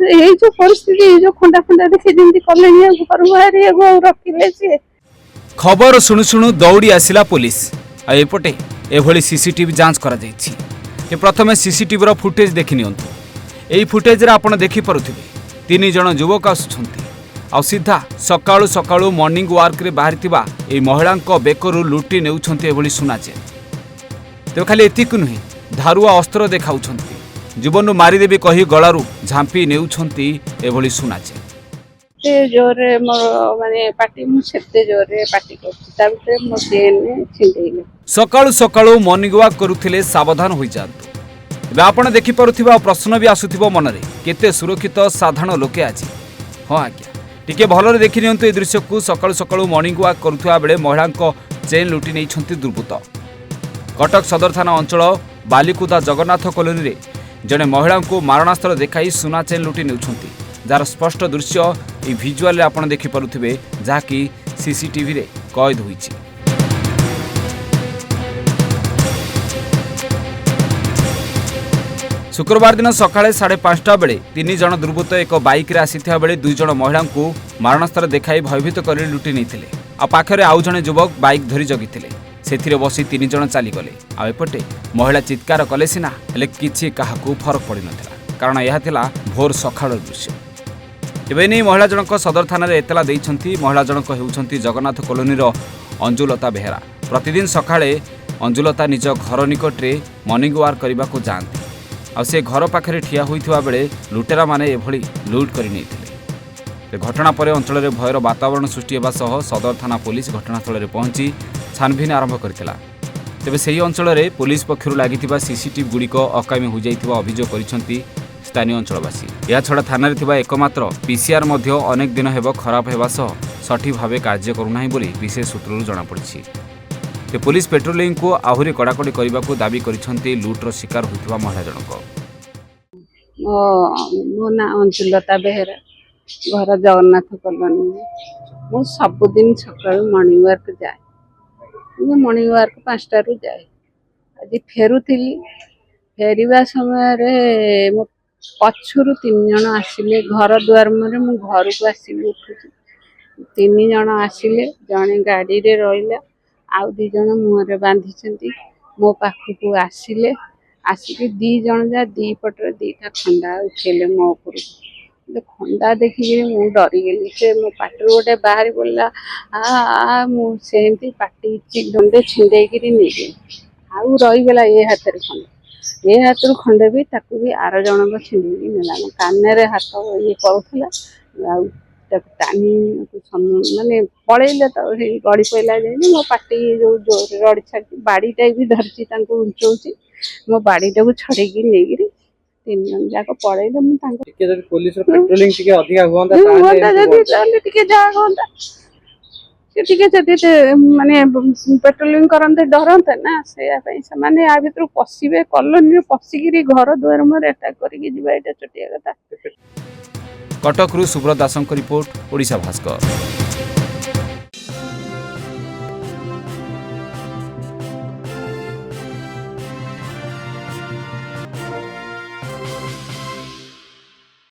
এই যে ପରିସ୍ଥିତି এই যে ଖଣ୍ଡା ଖଣ୍ଡା ଦେଖି ଯେମିତି କଲେଣି ଘରୁ ବାହାରିବାକୁ ଆଉ ରଖିଲେ ସିଏ। ଖବର ଶୁଣୁ ଶୁଣୁ ଦୌଡ଼ି ଆସିଲା पुलिस आ एपटे एभली सीसीटीवी जांच करा जायछि। ए प्रथमे सीसीटीवी फुटेज देखि नियंतु। एई फुटेज रे आपण देखि परुथिबे 3 जण युवक आसुछंती आ सीधा सकाळु सकाळु मॉर्निंग वॉक रे बाहरिथिबा ए महिलांक बेकरु लुटी नेउछंती एभली सुनाचे। तो खाली एतिक नुहे धारुआ अस्त्र देखाउछंती जीवन मारिदेवी कही गलारू झांपी नेउछंती एभली सुनाचे। से जोरे मोर माने पार्टी मु सेते जोरे पार्टी करछि ता भीतर मो चेन छिंडेइले। सकाळु सकाळु मॉर्निंग वॉक करुथिले सावधान होई जांतु। एबे आपण देखि परुथिबा प्रश्न भी आसुथिबो मनरे केते सुरक्षित साधारण लोके आज। हां आज्ञा टिके भलरे देखि नियंतु ए दृश्य को। सकाळु सकाळु मॉर्निंग वॉक करुथुवा बेले महिलांक चेन लुटी नेइछंती दुर्बृत्त। कटक सदर थाना अंचल बालिकुदा जगन्नाथ कॉलोनी रे जने महिला को मारणास्त्र देखाई सुना चेन लुटी नेउछंती जार स्पष्ट दृश्य ए विजुअल रे आपण देखि परुथिबे जाकी सीसीटीवी रे कैद होईछि। शुक्रवार दिन सकाळे 5:30 बेले 3 जण दुर्बृत्त एक बाइक रे आसीथिया बेले 2 जण महिला को मारणास्त्र देखाई भयभीत करी लुटी नेइथिले। आ पाखरे आउ जणे युवक बाइक धरी जगिथिले। सेथिरे बसी 3 जण चली गले। आ एपटे महिला चित्कार कले सिना हेले किछि काहाकू फरक पड़ी नथिला कारण यह थिला भोर सकाळ दृश्य। एबे नै महिला जनक सदर थाना रे एतला देइछंती। महिला जनक हेउछंती जगन्नाथ कॉलोनी रो अंजुलता बेहेरा। प्रतिदिन सकाळे अंजुलता निज घर निकट रे मॉर्निंग वॉक करबा को जानती आ से घर पाखरे ठिया होइथिबा बेले लुटेरा माने एभली लूट करि नेइथिले। घटना पर अंचल रे भयर वातावरण सृष्टि हेबा सह सदर थाना पुलिस घटनास्थल रे पहुंची छानभिन आरंभ करथिला। तेबे सेही अंचल रे पुलिस पक्षरु लागिथिबा सीसीटीवी गुड़िक अकामी हो जाइथिबा अभियोग करिसंती स्थानीय अंचलवासी। या छड़ा थाना रे थिबा एकमात्र पीसीआर मध्य अनेक दिन हेब खराब हेबा सह सठी भावे कार्य करूनाही बोली विशेष सूत्रରୁ जणा पड़िछि। ते पुलिस पेट्रोलिंग को आहुरी कड़ाकड़ी करने को दाबी करिसंती लूट्र शिकार होइथिबा महिला जनक। मो ना अंजुलता बेहेरा घर जगन्नाथ कॉलोनी। मु सबुदिन सकाळु मॉर्निंग वॉक जाए। मु मॉर्निंग वॉक 5टा रु जाए। आज फेरुथिली फेरिबा समय रे मो पछुरु 3 जण आसिले घर द्वार मरे मु घर को आसिले उठुची 3 जण आसिले जणे गाड़ी रे रहिला आउ 2 जण मुहरे बांधिचंती मो पाखु आसिले आसिक 2 जण जा 2 पटर 2टा खंडा उठेले मो ऊपर खंडा देखिक मु डरी गेली से मो पाटर गोटे बाहरी बोला आ मु सेंती पाटी चिंडे छिंडे गिरी नेगे आउ रही गला ए हाथ रे खंडा ए हाथ रो खंडे भी ताकू भी आर जण को छिंडी नेला काने रे हाथ ये करूथला आउ टानी माने पड़ेले तो गड़ी पड़ा जाए मो पाटी जो जोर रड़ी छाड़ी बाड़ीटा भी धरची उंचौची मो बाड़ीटा को छड़ेकी नहीं 3 जन जाक पड़ेले मुझे पुलिस पेट्रोलिंग टिके अधिका हुंदा टिके जा होंदा माने पेट्रोलिंग करते डरते ना से माने आ भीतर पशिबे कॉलोनी पशिकी घर द्वार में अटैक करके जीवा एटा चटिया कथा। कटक रु सुब्रत दासंक रिपोर्ट ओडिशा भास्कर।